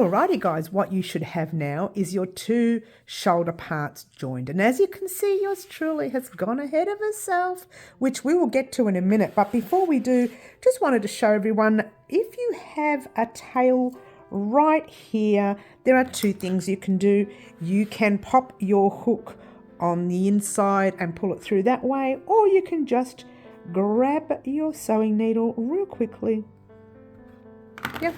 Alrighty guys, what you should have now is your two shoulder parts joined. And as you can see, yours truly has gone ahead of herself, which we will get to in a minute. But before we do, just wanted to show everyone, if you have a tail right here, there are two things you can do. You can pop your hook on the inside and pull it through that way, or you can just grab your sewing needle real quickly. Yep.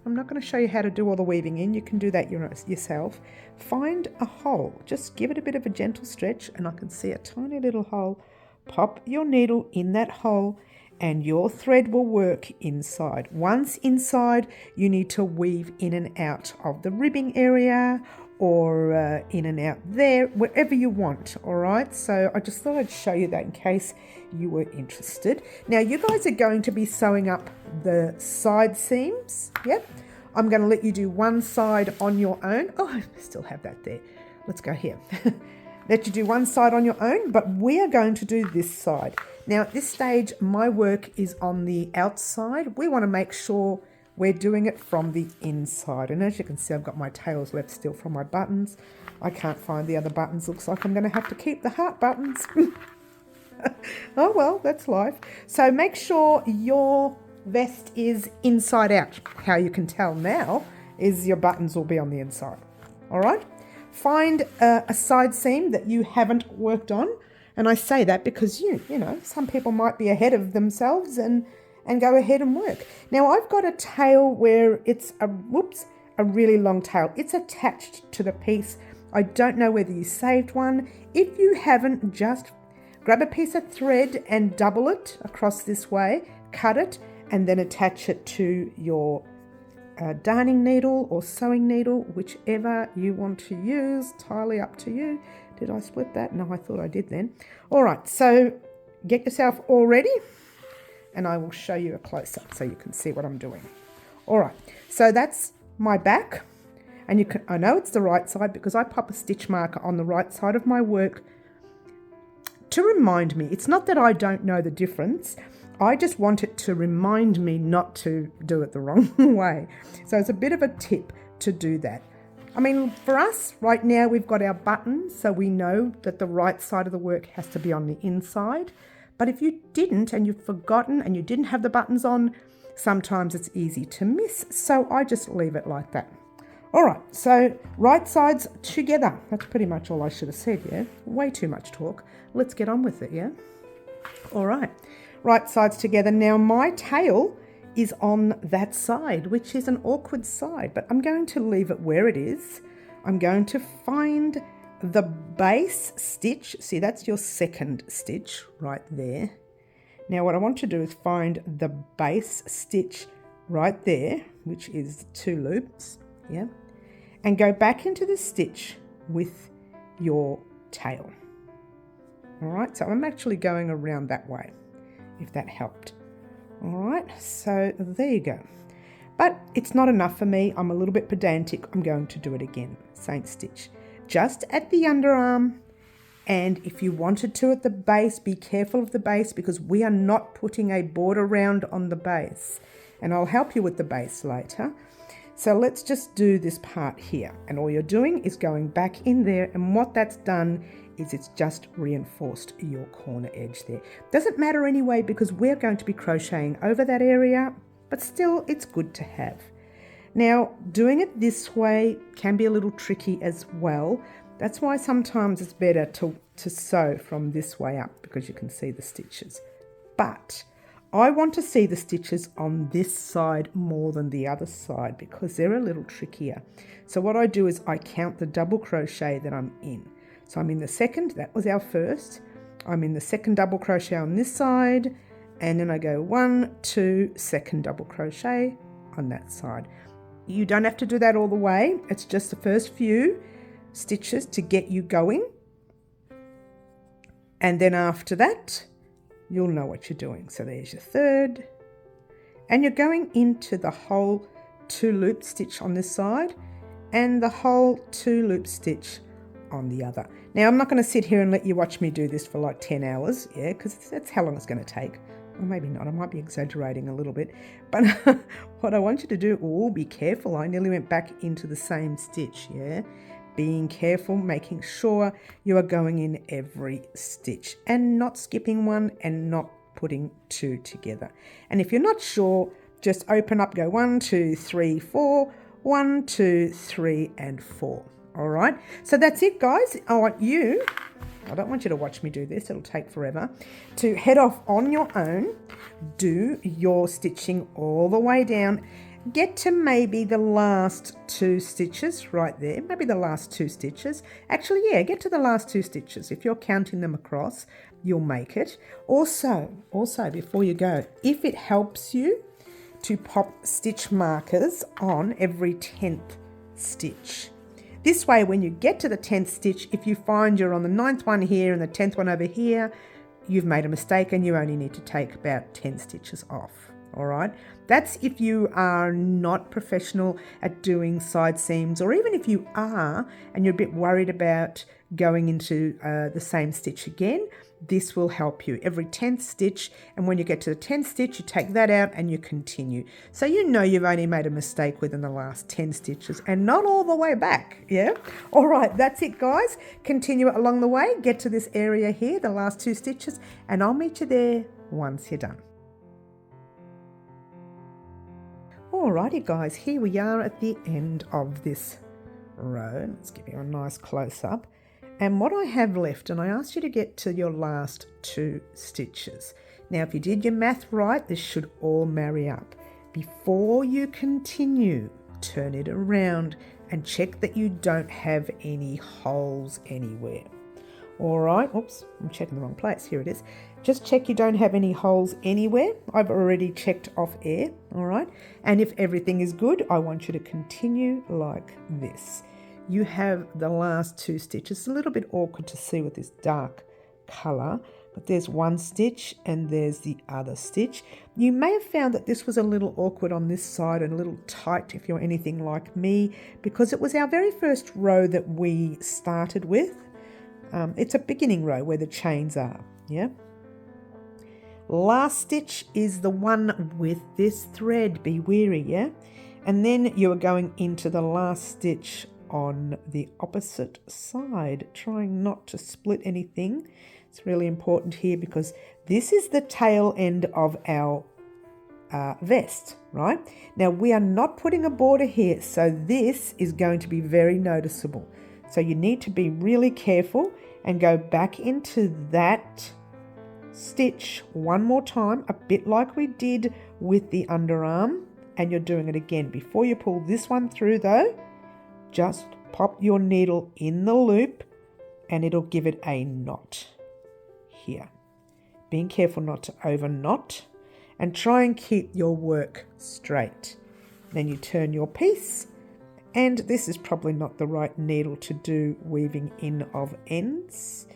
I'm not going to show you how to do all the weaving in. You can do that yourself. Find a hole. Just give it a bit of a gentle stretch, and I can see a tiny little hole. Pop your needle in that hole, and your thread will work inside. Once inside, you need to weave in and out of the ribbing area, or in and out there, wherever you want. All right, so I just thought I'd show you that in case you were interested. Now you guys are going to be sewing up the side seams. Yep, I'm going to let you do one side on your own. Oh, I still have that there. Let's go here. Let you do one side on your own, but we are going to do this side. Now at this stage, my work is on the outside. We want to make sure we're doing it from the inside. And as you can see, I've got my tails left still from my buttons. I can't find the other buttons. Looks like I'm going to have to keep the heart buttons. Oh well, that's life. So make sure your vest is inside out. How you can tell now is your buttons will be on the inside. All right. Find a side seam that you haven't worked on. And I say that because you know, some people might be ahead of themselves and go ahead and work. Now I've got a tail where it's a really long tail. It's attached to the piece. I don't know whether you saved one. If you haven't, just grab a piece of thread and double it across this way, cut it, and then attach it to your darning needle or sewing needle, whichever you want to use, entirely up to you. Did I split that? No, I thought I did then. All right, so get yourself all ready, and I will show you a close-up so you can see what I'm doing. All right, so that's my back, and I know it's the right side because I pop a stitch marker on the right side of my work to remind me. It's not that I don't know the difference. I just want it to remind me not to do it the wrong way. So it's a bit of a tip to do that. I mean, for us right now, we've got our buttons, so we know that the right side of the work has to be on the inside. But if you didn't, and you've forgotten, and you didn't have the buttons on, sometimes it's easy to miss. So I just leave it like that. All right, so right sides together. That's pretty much all I should have said, yeah? Way too much talk. Let's get on with it, yeah? All right, right sides together. Now my tail is on that side, which is an awkward side, but I'm going to leave it where it is. I'm going to find the base stitch. See, that's your second stitch right there. Now what I want to do is find the base stitch right there, which is 2 loops, yeah, and go back into the stitch with your tail. All right, so I'm actually going around that way, if that helped. All right, so there you go. But it's not enough for me. I'm a little bit pedantic. I'm going to do it again. Same stitch, just at the underarm. And if you wanted to at the base, be careful of the base because we are not putting a border round on the base. And I'll help you with the base later. So let's just do this part here. And all you're doing is going back in there. And what that's done is it's just reinforced your corner edge there. Doesn't matter anyway because we're going to be crocheting over that area, but still it's good to have. Now, doing it this way can be a little tricky as well. That's why sometimes it's better to sew from this way up because you can see the stitches. But I want to see the stitches on this side more than the other side because they're a little trickier. So what I do is I count the double crochet that I'm in. So I'm in the second, that was our first. I'm in the second double crochet on this side, and then I go 1, 2, second double crochet on that side. You don't have to do that all the way. It's just the first few stitches to get you going. And then after that, you'll know what you're doing. So there's your third, and you're going into the whole 2 loop stitch on this side and the whole 2 loop stitch on the other. Now I'm not going to sit here and let you watch me do this for like 10 hours, yeah, because that's how long it's going to take. or maybe not, I might be exaggerating a little bit, but what I want you to do, oh, be careful, I nearly went back into the same stitch, yeah? Being careful, making sure you are going in every stitch and not skipping one and not putting two together. And if you're not sure, just open up, go 1, 2, 3, 4, 1, 2, 3, and 4. All right, so that's it, guys. I don't want you to watch me do this, it'll take forever, to head off on your own, do your stitching all the way down, get to maybe the last 2 stitches right there, maybe the last 2 stitches. Actually, yeah, get to the last 2 stitches. If you're counting them across, you'll make it. Also, before you go, if it helps you to pop stitch markers on every 10th stitch. This way, when you get to the 10th stitch, if you find you're on the 9th one here and the 10th one over here, you've made a mistake and you only need to take about 10 stitches off. All right, that's if you are not professional at doing side seams, or even if you are and you're a bit worried about going into the same stitch again, this will help you every 10th stitch. And when you get to the 10th stitch, you take that out and you continue. So you know you've only made a mistake within the last 10 stitches and not all the way back. Yeah. All right. That's it, guys. Continue it along the way. Get to this area here, the last 2 stitches, and I'll meet you there once you're done. Alrighty, guys, here we are at the end of this row. Let's give you a nice close-up. And what I have left, and I asked you to get to your last 2 stitches. Now, if you did your math right, this should all marry up. Before you continue, turn it around and check that you don't have any holes anywhere. All right, oops, I'm checking the wrong place. Here it is. Just check you don't have any holes anywhere. I've already checked off air, all right? And if everything is good, I want you to continue like this. You have the last 2 stitches. It's a little bit awkward to see with this dark colour, but there's 1 stitch and there's the other stitch. You may have found that this was a little awkward on this side and a little tight if you're anything like me, because it was our very first row that we started with. It's a beginning row where the chains are, yeah? Last stitch is the one with this thread, be wary, yeah? And then you are going into the last stitch on the opposite side, trying not to split anything. It's really important here because this is the tail end of our vest, right? Now we are not putting a border here, so this is going to be very noticeable. So you need to be really careful and go back into that stitch one more time, a bit like we did with the underarm, and you're doing it again. Before you pull this one through though, just pop your needle in the loop and it'll give it a knot here. Being careful not to over knot, and try and keep your work straight. Then you turn your piece, and this is probably not the right needle to do weaving in of ends,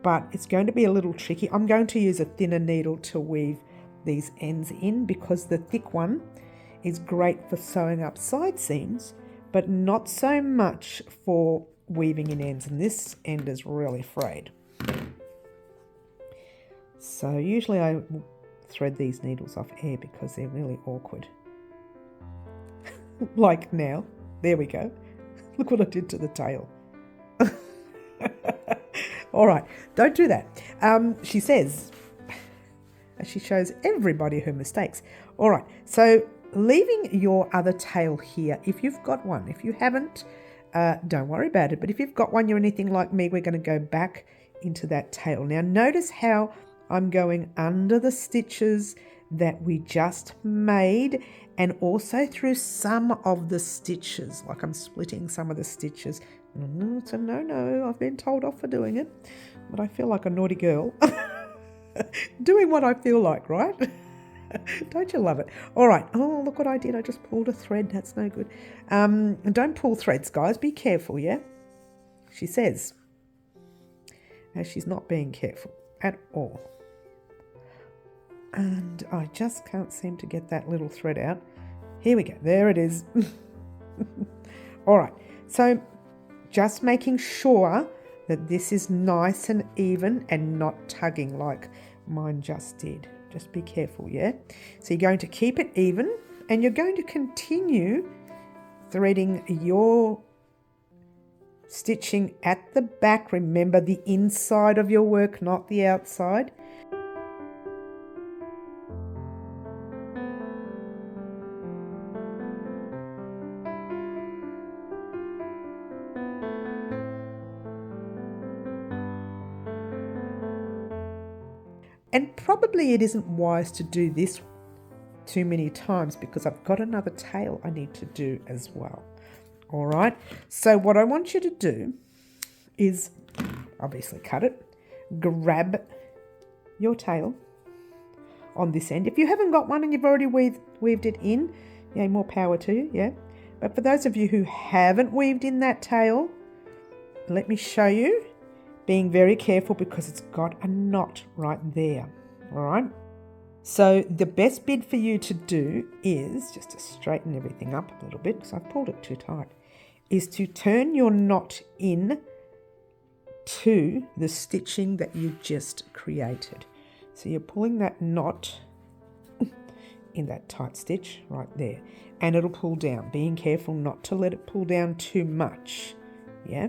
but it's going to be a little tricky. I'm going to use a thinner needle to weave these ends in because the thick one is great for sewing up side seams, but not so much for weaving in ends, and this end is really frayed. So usually I thread these needles off air because they're really awkward. Like now. There we go. Look what I did to the tail. All right, don't do that. She says, she shows everybody her mistakes. All right, so leaving your other tail here, if you've got one. If you haven't, don't worry about it. But if you've got one, you're anything like me, we're going to go back into that tail. Now notice how I'm going under the stitches that we just made, and also through some of the stitches, like I'm splitting some of the stitches. It's a no, I've been told off for doing it, but I feel like a naughty girl. Doing what I feel like, right? Don't you love it? All right. Oh, look what I did. I just pulled a thread. That's no good. Don't pull threads, guys. Be careful, yeah? She says, as she's not being careful at all. And I just can't seem to get that little thread out. Here we go. There it is. All right. So just making sure that this is nice and even and not tugging like mine just did. Just be careful, yeah? So you're going to keep it even and you're going to continue threading your stitching at the back. Remember, the inside of your work, not the outside. And probably it isn't wise to do this too many times because I've got another tail I need to do as well. All right, so what I want you to do is obviously cut it, grab your tail on this end. If you haven't got one and you've already weaved it in, yeah, more power to you, yeah. But for those of you who haven't weaved in that tail, let me show you, being very careful because it's got a knot right there, all right? So the best bit for you to do is, just to straighten everything up a little bit because I've pulled it too tight, is to turn your knot in to the stitching that you just created. So you're pulling that knot in that tight stitch right there and it'll pull down, being careful not to let it pull down too much, yeah?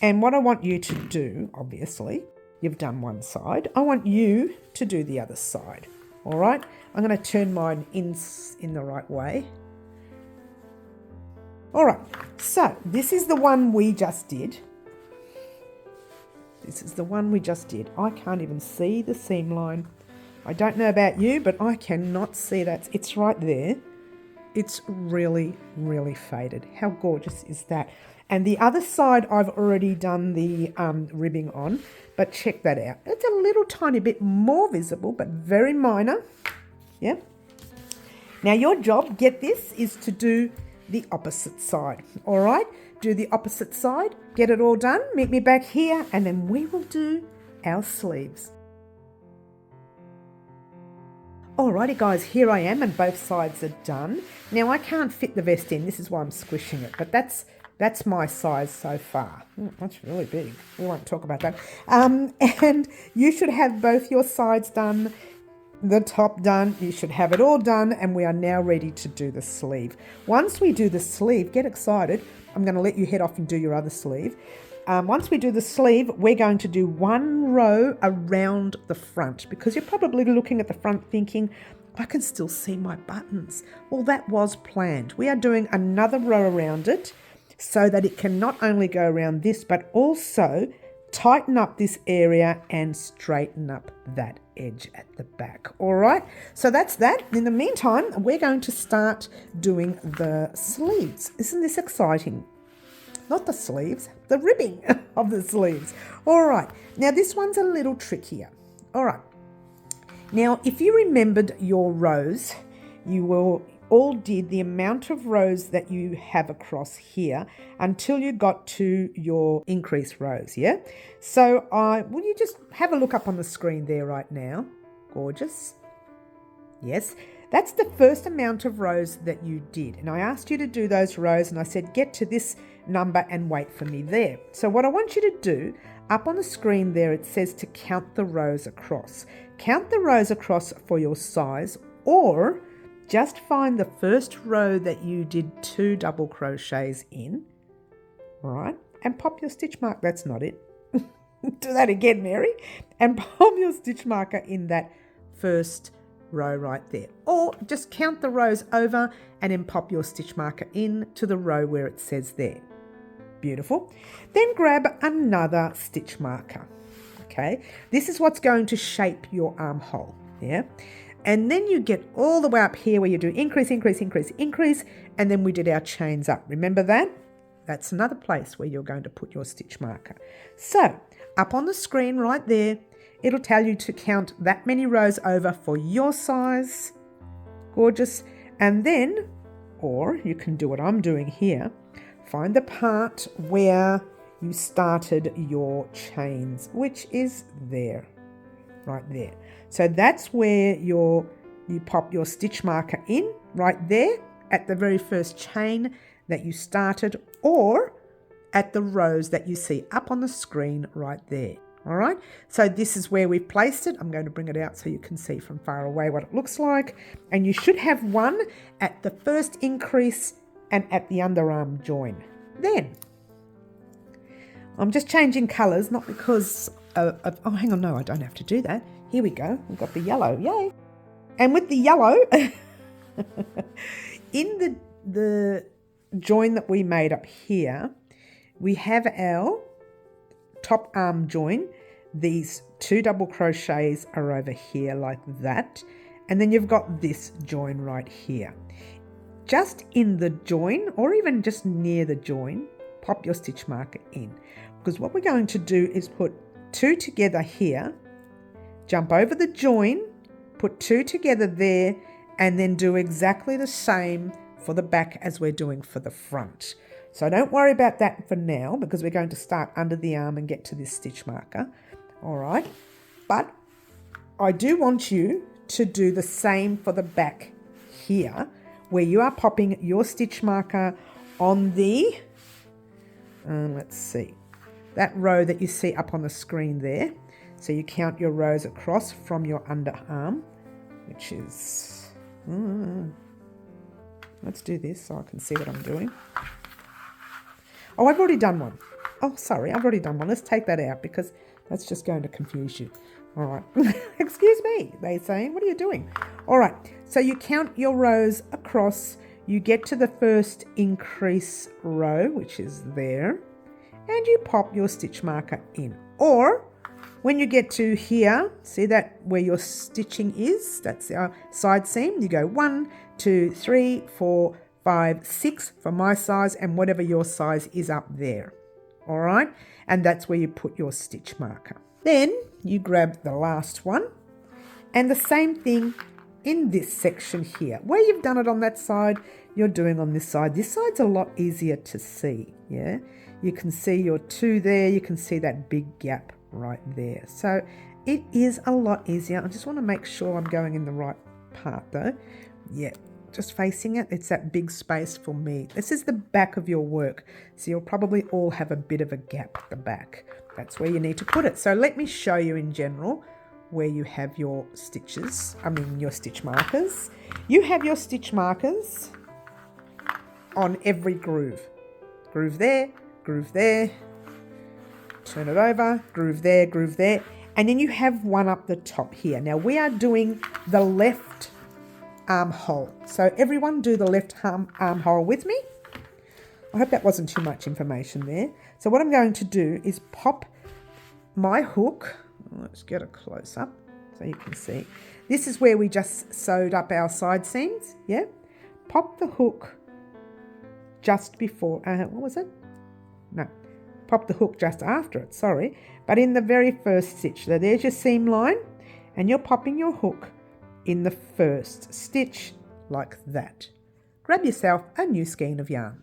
And what I want you to do, obviously, you've done one side. I want you to do the other side. All right? I'm going to turn mine in the right way. All right. So this is the one we just did. This is the one we just did. I can't even see the seam line. I don't know about you, but I cannot see that. It's right there. It's really, really faded. How gorgeous is that? And the other side I've already done the ribbing on, but check that out. It's a little tiny bit more visible, but very minor. Yeah. Now your job, get this, is to do the opposite side. All right. Do the opposite side. Get it all done. Meet me back here, and then we will do our sleeves. Alrighty guys, here I am and both sides are done. Now I can't fit the vest in, this is why I'm squishing it, but that's my size so far. That's really big. We won't talk about that. And you should have both your sides done, the top done. You should have it all done, and we are now ready to do the sleeve. Once we do the sleeve, get excited. I'm going to let you head off and do your other sleeve. Once we do the sleeve, we're going to do one row around the front, because you're probably looking at the front thinking, I can still see my buttons. Well, that was planned. We are doing another row around it so that it can not only go around this, but also tighten up this area and straighten up that edge at the back. All right, so that's that. In the meantime, we're going to start doing the sleeves. Isn't this exciting? Not the sleeves, the ribbing of the sleeves. All right, now this one's a little trickier. All right, now if you remembered your rows, you will all did the amount of rows that you have across here until you got to your increased rows, yeah? So will you just have a look up on the screen there right now? Gorgeous. Yes, that's the first amount of rows that you did. And I asked you to do those rows and I said, get to this number and wait for me there. So what I want you to do, up on the screen there, it says to count the rows across. Count the rows across for your size, or just find the first row that you did 2 double crochets in, all right, and pop your stitch mark. That's not it. Do that again, Mary. And pop your stitch marker in that first row right there. Or just count the rows over and then pop your stitch marker in to the row where it says there. Beautiful. Then grab another stitch marker. Okay, this is what's going to shape your armhole. Yeah. And then you get all the way up here where you do increase, increase, increase, increase, and then we did our chains up. Remember that? That's another place where you're going to put your stitch marker. So up on the screen right there, it'll tell you to count that many rows over for your size. Gorgeous. And then, or you can do what I'm doing here, find the part where you started your chains, which is there, right there. So that's where your you pop your stitch marker in right there at the very first chain that you started, or at the rows that you see up on the screen right there. All right, so this is where we've placed it. I'm going to bring it out so you can see from far away what it looks like. And you should have one at the first increase and at the underarm join. Then, I'm just changing colours, not because oh, hang on, no, I don't have to do that. Here we go, we've got the yellow, yay. And with the yellow, in the join that we made up here, we have our top arm join. These 2 double crochets are over here like that, and then you've got this join right here. Just in the join, or even just near the join, pop your stitch marker in, because what we're going to do is put 2 together here, jump over the join, put 2 together there, and then do exactly the same for the back as we're doing for the front. So don't worry about that for now, because we're going to start under the arm and get to this stitch marker. All right, but I do want you to do the same for the back here, where you are popping your stitch marker on the, let's see, that row that you see up on the screen there. So you count your rows across from your underarm, which is, let's do this so I can see what I'm doing. Oh, I've already done one. Oh, sorry, I've already done one. Let's take that out because that's just going to confuse you. All right. Excuse me, they're saying. What are you doing? All right. So you count your rows across. You get to the first increase row, which is there, and you pop your stitch marker in. Or when you get to here, see that where your stitching is? That's our side seam. You go 1, 2, 3, 4, 5, 6 for my size, and whatever your size is up there. All right, and that's where you put your stitch marker. Then you grab the last one, and the same thing in this section here. Where you've done it on that side, you're doing on this side. This side's a lot easier to see, yeah? You can see your 2 there, you can see that big gap right there. So it is a lot easier. I just want to make sure I'm going in the right part though. Yeah. Just facing it, it's that big space for me. This is the back of your work, so you'll probably all have a bit of a gap at the back. That's where you need to put it. So let me show you in general where you have your stitches, your stitch markers. You have your stitch markers on every groove. Groove there, turn it over, groove there, and then you have one up the top here. Now we are doing the left armhole. So everyone do the left armhole with me. I hope that wasn't too much information there. So what I'm going to do is pop my hook. Let's get a close up so you can see. This is where we just sewed up our side seams. Yeah. Pop the hook just before, what was it? No. Pop the hook just after it, sorry. But in the very first stitch. So there's your seam line, and you're popping your hook in the first stitch like that. Grab yourself a new skein of yarn.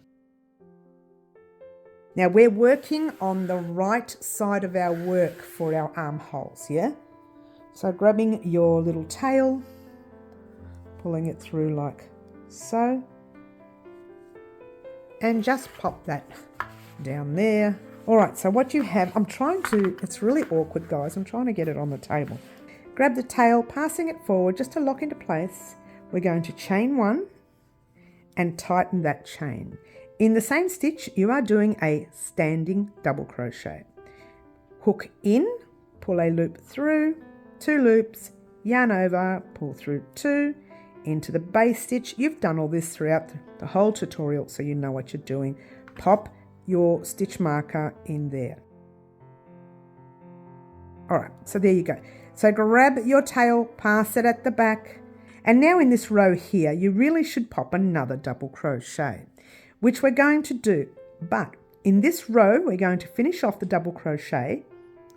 Now we're working on the right side of our work for our armholes, yeah? So grabbing your little tail, pulling it through like so, and just pop that down there. All right, so what you have, it's really awkward guys, I'm trying to get it on the table. Grab the tail, passing it forward just to lock into place. We're going to chain 1 and tighten that chain. In the same stitch, you are doing a standing double crochet. Hook in, pull a loop through, 2 loops, yarn over, pull through 2, into the base stitch. You've done all this throughout the whole tutorial, so you know what you're doing. Pop your stitch marker in there. All right, so there you go. So grab your tail, pass it at the back, and now in this row here, you really should pop another double crochet, which we're going to do. But in this row, we're going to finish off the double crochet,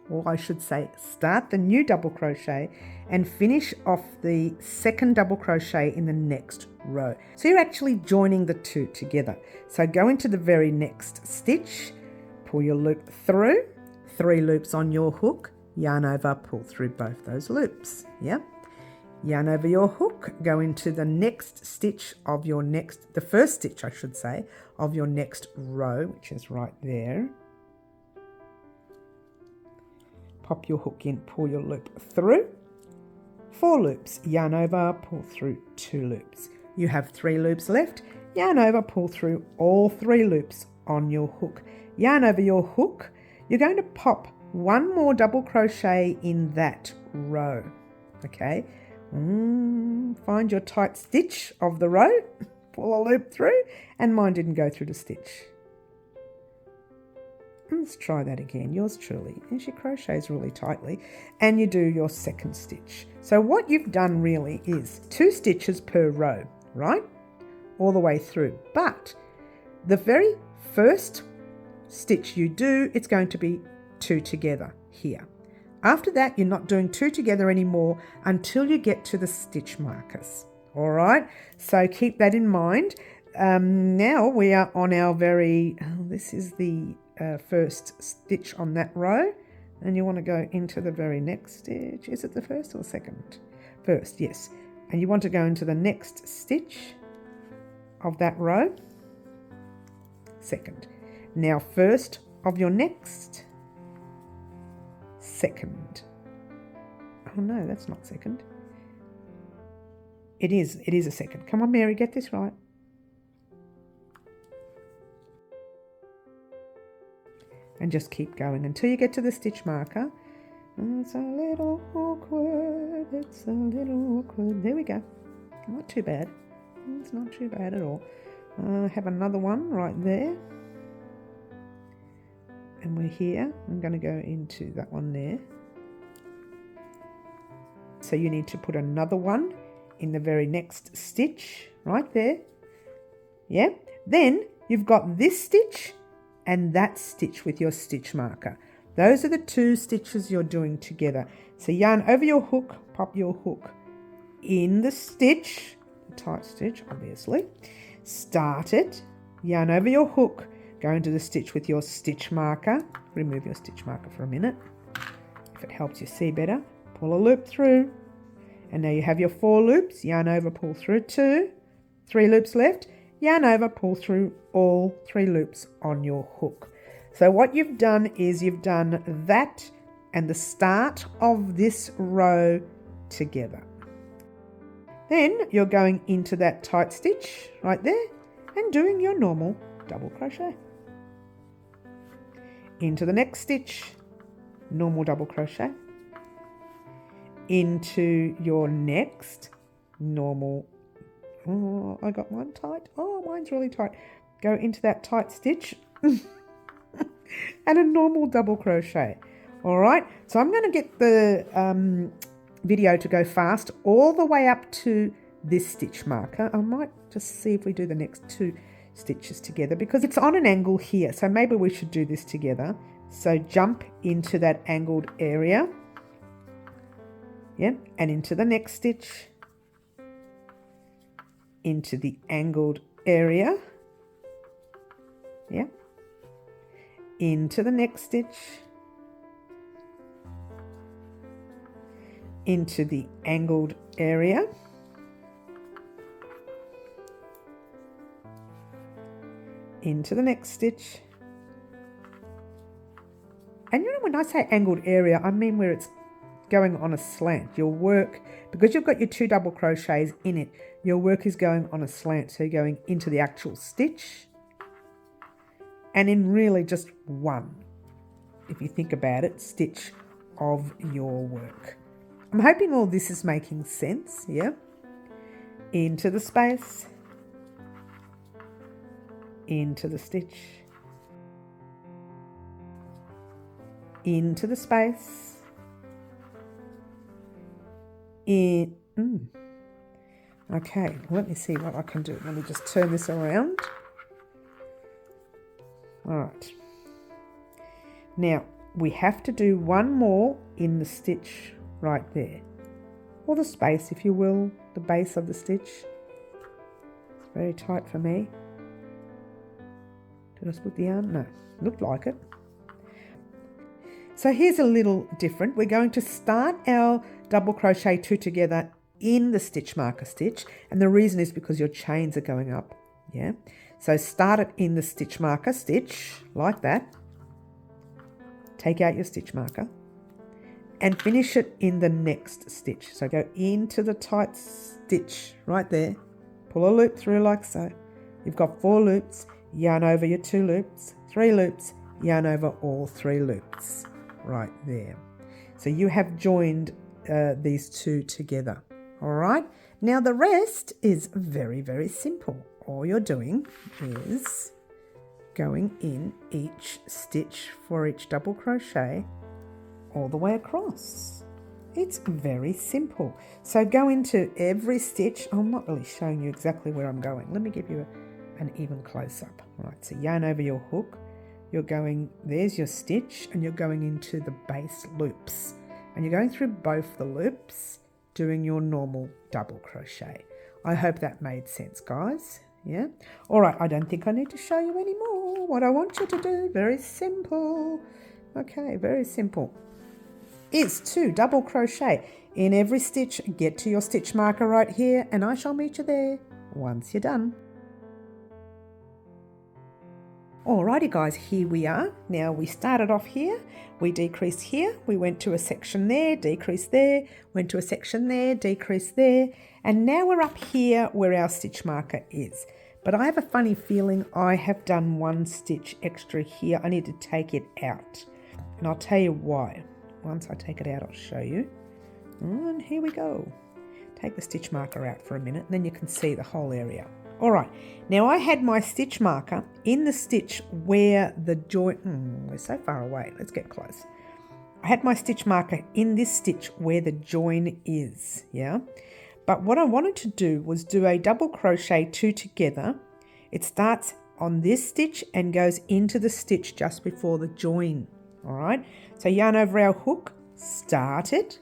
or I should say start the new double crochet and finish off the second double crochet in the next row. So you're actually joining the 2 together. So go into the very next stitch, pull your loop through, 3 loops on your hook, yarn over, pull through both those loops. Yeah. yarn over your hook, go into the next stitch of your the first stitch I should say, of your next row, which is right there. Pop your hook in, pull your loop through, 4 loops, yarn over, pull through 2 loops. You have 3 loops left, yarn over, pull through all 3 loops on your hook. Yarn over your hook, you're going to pop 1 more double crochet in that row, okay? Find your tight stitch of the row, pull a loop through, and mine didn't go through the stitch. Let's try that again, yours truly. And she crochets really tightly, and you do your second stitch. So what you've done really is 2 stitches per row, right? All the way through. But the very first stitch you do, it's going to be 2 together here. After that, you're not doing 2 together anymore until you get to the stitch markers. All right, so keep that in mind. Now we are on our this is the first stitch on that row, and you want to go into the very next stitch. Is it the first or second? First, yes. And you want to go into the next stitch of that row. Second. Now first of your next. Second. Oh no, that's not second. It is a second. Come on, Mary, get this right. And just keep going until you get to the stitch marker. It's a little awkward, it's a little awkward. There we go. Not too bad. It's not too bad at all. I have another one right there. And we're here. I'm going to go into that one there. So you need to put another one in the very next stitch right there. Yeah. Then you've got this stitch and that stitch with your stitch marker. Those are the 2 stitches you're doing together. So yarn over your hook, pop your hook in the stitch, the tight stitch obviously, start it, yarn over your hook, go into the stitch with your stitch marker, remove your stitch marker for a minute, if it helps you see better, pull a loop through, and now you have your 4 loops, yarn over, pull through 2, 3 loops left, yarn over, pull through all 3 loops on your hook. So what you've done is you've done that and the start of this row together. Then you're going into that tight stitch right there and doing your normal double crochet. Into the next stitch, normal double crochet. Into your next normal. Oh, I got mine tight. Oh, mine's really tight. Go into that tight stitch and a normal double crochet. All right, so I'm going to get the video to go fast all the way up to this stitch marker. I might just see if we do the next 2 stitches together because it's on an angle here, so maybe we should do this together. So jump into that angled area, yeah, and into the next stitch, into the angled area, yeah, into the next stitch, into the angled area, into the next stitch. And you know, when I say angled area, I mean where it's going on a slant. Your work, because you've got your 2 double crochets in it, your work is going on a slant. So you're going into the actual stitch and in really just one, if you think about it, stitch of your work. I'm hoping all this is making sense, yeah? Into the space, into the stitch, into the space, in. Okay, let me see what I can do. Let me just turn this around. All right. Now, we have to do one more in the stitch right there, or the space, if you will, the base of the stitch. It's very tight for me. Did I split the yarn? No, looked like it. So here's a little different. We're going to start our double crochet 2 together in the stitch marker stitch, and the reason is because your chains are going up. Yeah, so start it in the stitch marker stitch like that. Take out your stitch marker and finish it in the next stitch. So go into the tight stitch right there, pull a loop through like so. You've got 4 loops, yarn over your 2 loops, 3 loops, yarn over all 3 loops right there. So you have joined these 2 together. All right, now the rest is very, very simple. All you're doing is going in each stitch for each double crochet all the way across. It's very simple. So go into every stitch. I'm not really showing you exactly where I'm going. Let me give you an even close-up. All right, so yarn over your hook. You're going, there's your stitch, and you're going into the base loops. And you're going through both the loops, doing your normal double crochet. I hope that made sense, guys. Yeah. All right, I don't think I need to show you anymore. What I want you to do, very simple. Okay, very simple, is to double crochet in every stitch. Get to your stitch marker right here, and I shall meet you there once you're done. Alrighty guys, here we are. Now we started off here, we decreased here, we went to a section there, decreased there, went to a section there, decreased there, and now we're up here where our stitch marker is. But I have a funny feeling I have done 1 stitch extra here. I need to take it out, and I'll tell you why. Once I take it out, I'll show you. And here we go. Take the stitch marker out for a minute, and then you can see the whole area. All right, now I had my stitch marker in the stitch where the join, we're so far away, let's get close. I had my stitch marker in this stitch where the join is, yeah? But what I wanted to do was do a double crochet 2 together. It starts on this stitch and goes into the stitch just before the join, all right? So yarn over our hook, start it,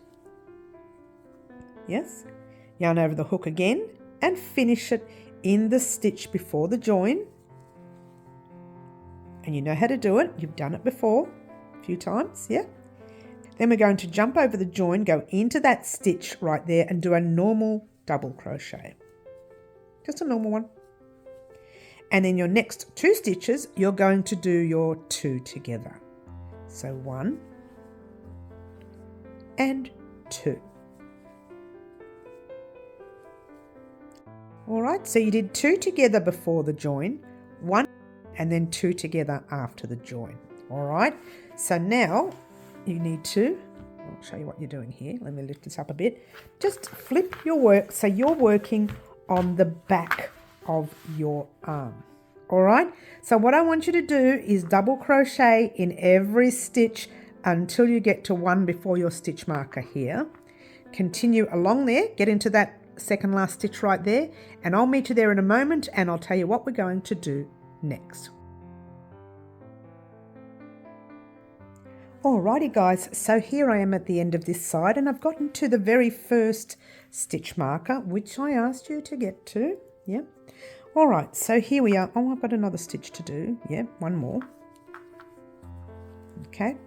yes? Yarn over the hook again and finish it in the stitch before the join. And you know how to do it. You've done it before a few times, yeah? Then we're going to jump over the join, go into that stitch right there and do a normal double crochet. Just a normal one. And then your next 2 stitches, you're going to do your 2 together. So 1 and 2. All right, so you did 2 together before the join, 1 and then 2 together after the join. All right, so now you need to, I'll show you what you're doing here. Let me lift this up a bit. Just flip your work so you're working on the back of your arm. All right, so what I want you to do is double crochet in every stitch until you get to 1 before your stitch marker here. Continue along there, get into that second last stitch right there, and I'll meet you there in a moment and I'll tell you what we're going to do next. Alrighty guys, so here I am at the end of this side and I've gotten to the very first stitch marker which I asked you to get to. Yeah. Alright, so here we are. Oh, I've got another stitch to do. Yeah, 1 more. Okay,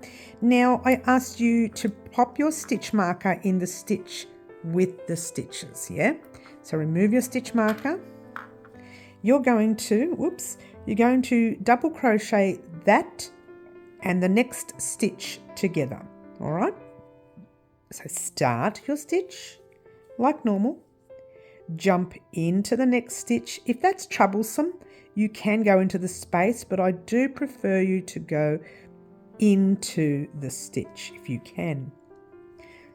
now I asked you to pop your stitch marker in the stitch with the stitches, yeah? So remove your stitch marker. You're going to double crochet that and the next stitch together, all right? So start your stitch like normal, jump into the next stitch. If that's troublesome, you can go into the space, but I do prefer you to go into the stitch if you can.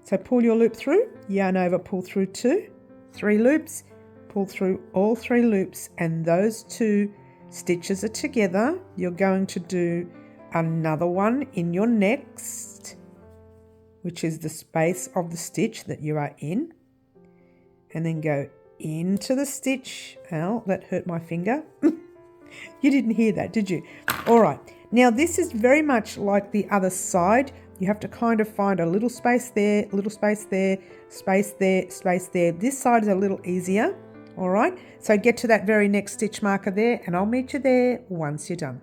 So pull your loop through, yarn over, pull through 2, 3 loops, pull through all 3 loops, and those 2 stitches are together. You're going to do another one in your next, which is the space of the stitch that you are in, and then go into the stitch. Oh, that hurt my finger. You didn't hear that, did you? All right. Now this is very much like the other side. You have to kind of find a little space there, little space there, space there, space there. This side is a little easier. All right. So get to that very next stitch marker there and I'll meet you there once you're done.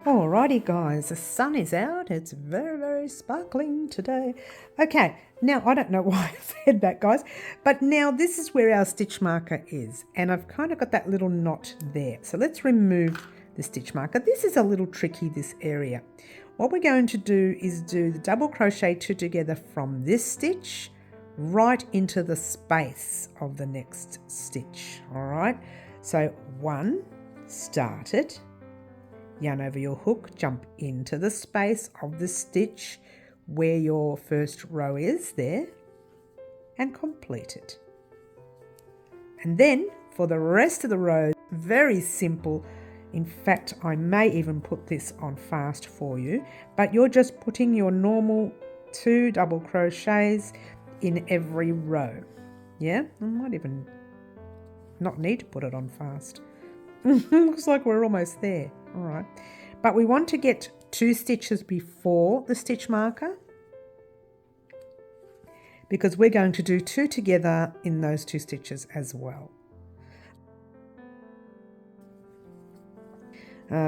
Alrighty guys, the sun is out. It's very, very sparkling today. Okay, now I don't know why I said that, guys, but now this is where our stitch marker is, and I've kind of got that little knot there. So let's remove the stitch marker. This is a little tricky, this area. What we're going to do is do the double crochet 2 together from this stitch right into the space of the next stitch. All right, so 1, start it, yarn over your hook, jump into the space of the stitch where your first row is there, and complete it. And then for the rest of the rows, very simple. In fact, I may even put this on fast for you, but you're just putting your normal 2 double crochets in every row. Yeah, I might even not need to put it on fast. Looks like we're almost there. All right, but we want to get 2 stitches before the stitch marker, because we're going to do 2 together in those 2 stitches as well.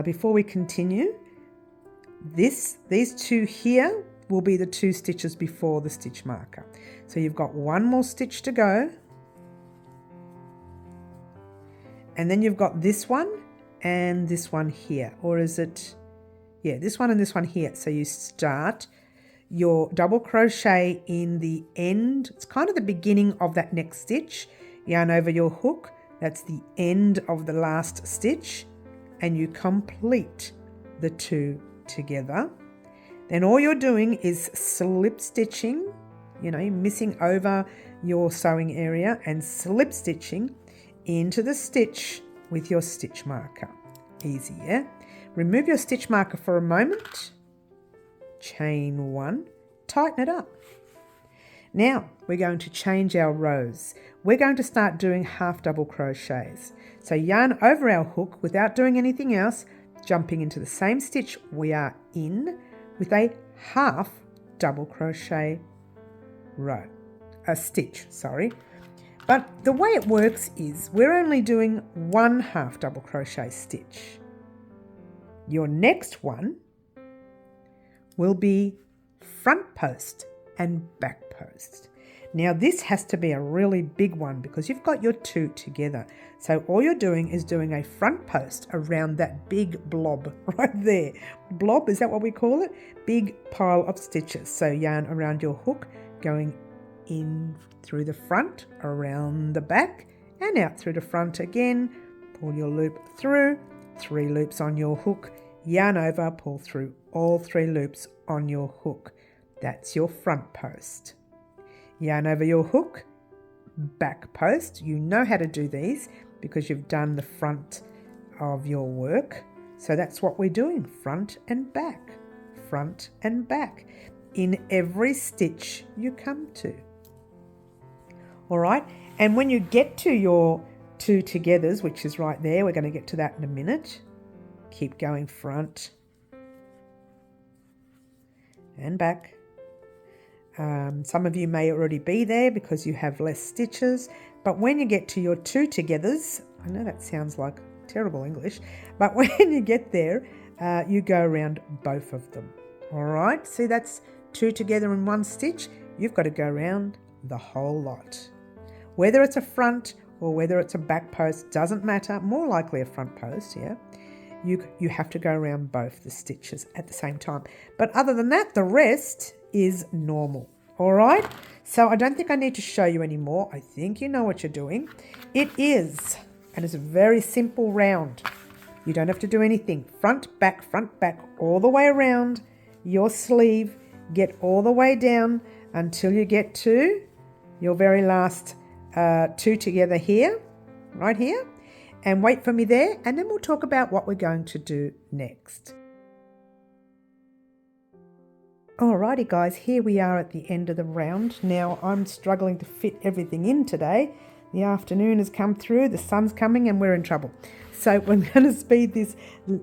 Before we continue, these 2 here will be the 2 stitches before the stitch marker. So you've got 1 more stitch to go, and then you've got this one and this one here, or is it, yeah, this one and this one here. So you start your double crochet in the end, it's kind of the beginning of that next stitch, yarn over your hook, that's the end of the last stitch, and you complete the 2 together. Then all you're doing is slip stitching, you know, missing over your sewing area and slip stitching into the stitch with your stitch marker. Easy, yeah? Remove your stitch marker for a moment, chain 1, tighten it up. Now we're going to change our rows. We're going to start doing half double crochets. So yarn over our hook without doing anything else, jumping into the same stitch we are in with a half double crochet stitch. But the way it works is we're only doing 1 half double crochet stitch. Your next one will be front post and back post. Now this has to be a really big one because you've got your 2 together. So all you're doing is doing a front post around that big blob right there. Blob, is that what we call it? Big pile of stitches. So yarn around your hook, going in through the front, around the back, and out through the front again. Pull your loop through, 3 loops on your hook, yarn over, pull through all 3 loops on your hook. That's your front post. Yarn over your hook, back post. You know how to do these because you've done the front of your work. So that's what we're doing, front and back, in every stitch you come to. All right, and when you get to your 2 togethers, which is right there, we're going to get to that in a minute. Keep going front and back. Some of you may already be there because you have less stitches, but when you get to your 2 togethers, I know that sounds like terrible English, but when you get there, you go around both of them. All right, see, that's 2 together in 1 stitch. You've got to go around the whole lot. Whether it's a front or whether it's a back post, doesn't matter, more likely a front post, yeah. You have to go around both the stitches at the same time. But other than that, the rest is normal. All right, so I don't think I need to show you anymore. I think you know what you're doing. It is, and it's a very simple round. You don't have to do anything. Front, back, all the way around your sleeve. Get all the way down until you get to your very last 2 together here, right here. And wait for me there, and then we'll talk about what we're going to do next. Alrighty guys, here we are at the end of the round. Now I'm struggling to fit everything in today. The afternoon has come through, the sun's coming, and we're in trouble. So we're going to speed this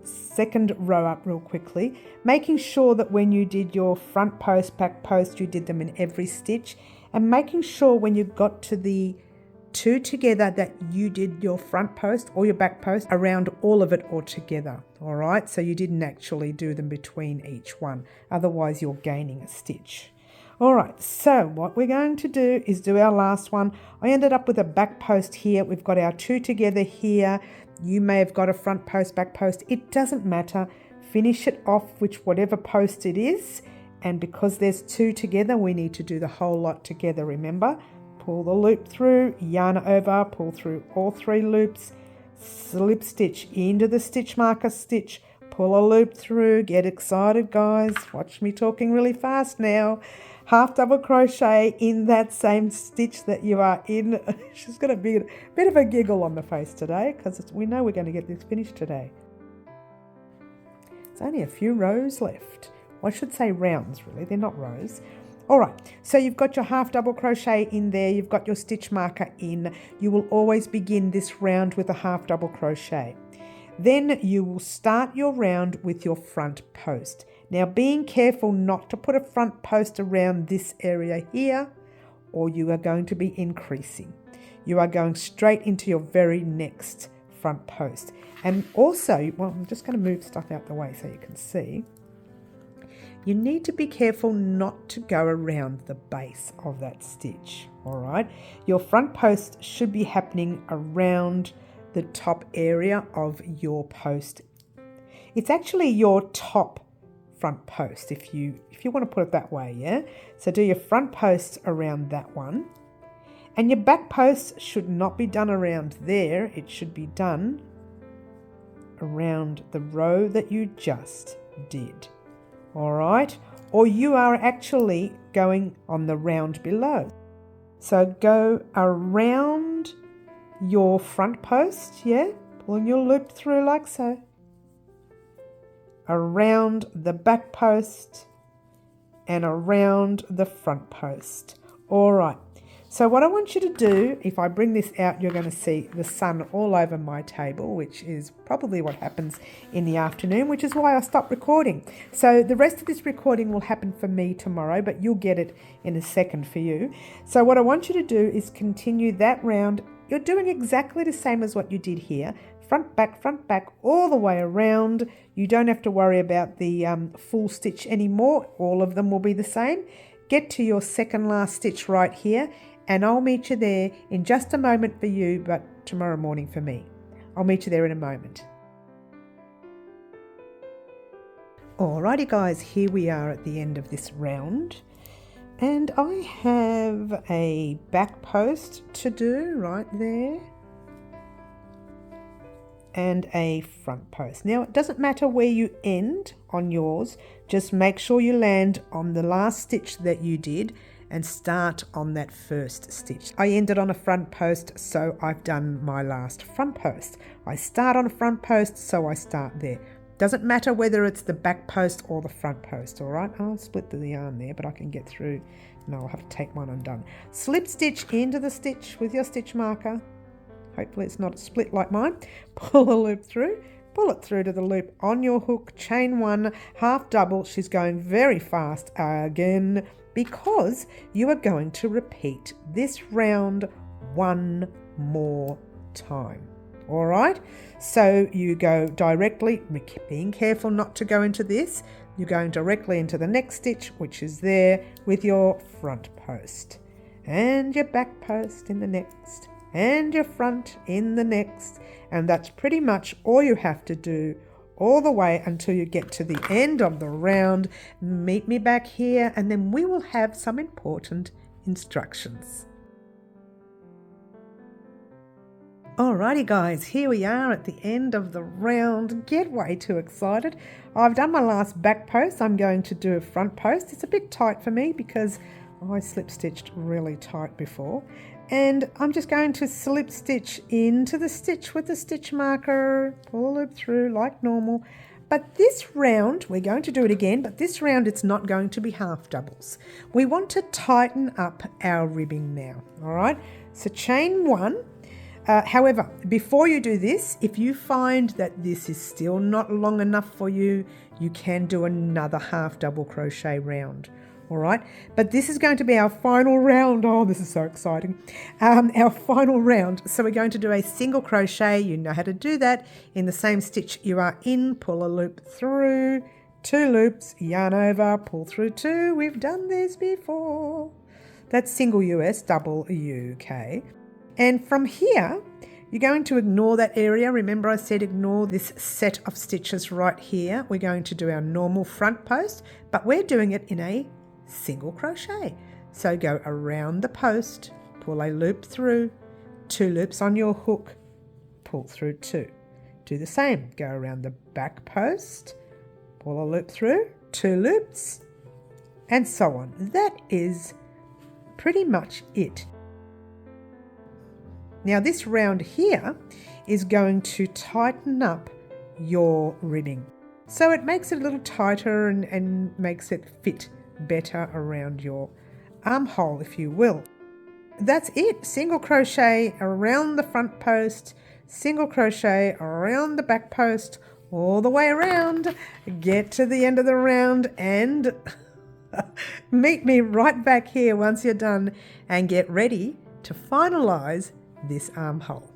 second row up real quickly, making sure that when you did your front post, back post, you did them in every stitch, and making sure when you got to the 2 together that you did your front post or your back post around all of it all together. All right, so you didn't actually do them between each one, otherwise you're gaining a stitch. All right, so what we're going to do is do our last one. I ended up with a back post here. We've got our 2 together here. You may have got a front post, back post. It doesn't matter. Finish it off with whatever post it is. And because there's 2 together, we need to do the whole lot together, remember? Pull the loop through, yarn over, pull through all 3 loops, slip stitch into the stitch marker stitch, pull a loop through. Get excited, guys. Watch me talking really fast now. Half double crochet in that same stitch that you are in. She's got a bit of a giggle on the face today because we know we're going to get this finished today. There's only a few rows left. Well, I should say rounds, really. They're not rows. All right, so you've got your half double crochet in there. You've got your stitch marker in. You will always begin this round with a half double crochet. Then you will start your round with your front post. Now, being careful not to put a front post around this area here, or you are going to be increasing. You are going straight into your very next front post. And also, well, I'm just going to move stuff out the way so you can see. You need to be careful not to go around the base of that stitch, all right? Your front post should be happening around the top area of your post. It's actually your top front post if you want to put it that way, yeah? So do your front post around that one. And your back post should not be done around there. It should be done around the row that you just did. All right? Or you are actually going on the round below. So go around your front post, yeah? Pulling your loop through like so. Around the back post and around the front post. All right. So what I want you to do, if I bring this out, you're going to see the sun all over my table, which is probably what happens in the afternoon, which is why I stopped recording. So the rest of this recording will happen for me tomorrow, but you'll get it in a second for you. So what I want you to do is continue that round. You're doing exactly the same as what you did here. Front, back, all the way around. You don't have to worry about the full stitch anymore. All of them will be the same. Get to your second last stitch right here. And I'll meet you there in just a moment for you, but tomorrow morning for me. I'll meet you there in a moment. Alrighty guys, here we are at the end of this round. And I have a back post to do right there. And a front post. Now, it doesn't matter where you end on yours. Just make sure you land on the last stitch that you did and start on that first stitch. I ended on a front post, so I've done my last front post. I start on a front post, so I start there. Doesn't matter whether it's the back post or the front post, all right? I'll split the yarn there, but I can get through. No, I'll have to take one undone. Slip stitch into the stitch with your stitch marker. Hopefully it's not a split like mine. Pull the loop through. Pull it through to the loop on your hook. Chain 1, half double. She's going very fast again, because you are going to repeat this round one more time. All right, so you go directly, being careful not to go into this, you're going directly into the next stitch, which is there with your front post, and your back post in the next, and your front in the next, and that's pretty much all you have to do all the way until you get to the end of the round. Meet me back here, and then we will have some important instructions. Alrighty guys, here we are at the end of the round. Get way too excited. I've done my last back post. I'm going to do a front post. It's a bit tight for me because I slip stitched really tight before. And I'm just going to slip stitch into the stitch with the stitch marker, pull the loop through like normal. But this round, we're going to do it again, but this round it's not going to be half doubles. We want to tighten up our ribbing now, all right? So chain 1. However, before you do this, if you find that this is still not long enough for you, you can do another half double crochet round. all right? But this is going to be our final round. Oh, this is so exciting. Our final round. So we're going to do a single crochet. You know how to do that. In the same stitch you are in, pull a loop through, 2 loops, yarn over, pull through 2. We've done this before. That's single US, double UK. And from here, you're going to ignore that area. Remember I said ignore this set of stitches right here. We're going to do our normal front post, but we're doing it in a single crochet. So go around the post, pull a loop through, 2 loops on your hook, pull through 2. Do the same. Go around the back post, pull a loop through, 2 loops, and so on. That is pretty much it. Now this round here is going to tighten up your ribbing. So it makes it a little tighter and makes it fit better around your armhole, if you will. That's it. Single crochet around the front post, single crochet around the back post, all the way around. Get to the end of the round and meet me right back here once you're done and get ready to finalize this armhole.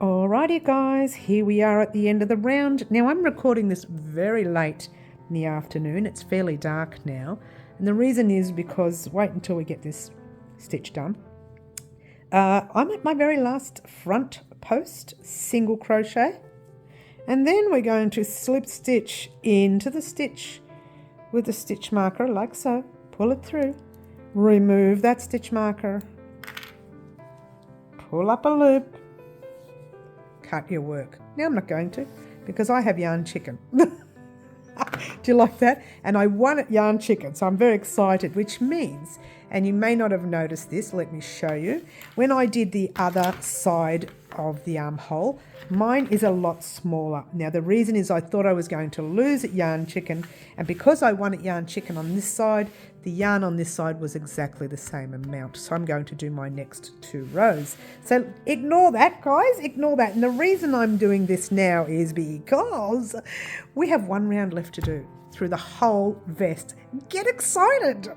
Alrighty guys, here we are at the end of the round. Now I'm recording this very late in the afternoon. It's fairly dark now, and the reason is because wait until we get this stitch done. I'm at my very last front post, single crochet, and then we're going to slip stitch into the stitch with the stitch marker like so. Pull it through, remove that stitch marker, pull up a loop, cut your work. Now I'm not going to because I have yarn chicken. Do you like that? And I won at yarn chicken, so I'm very excited, which means, and you may not have noticed this, let me show you. When I did the other side of the armhole, mine is a lot smaller. Now the reason is I thought I was going to lose at yarn chicken, and because I won at yarn chicken on this side, the yarn on this side was exactly the same amount. So I'm going to do my next 2 rows. So ignore that, guys, ignore that. And the reason I'm doing this now is because we have 1 round left to do through the whole vest. Get excited.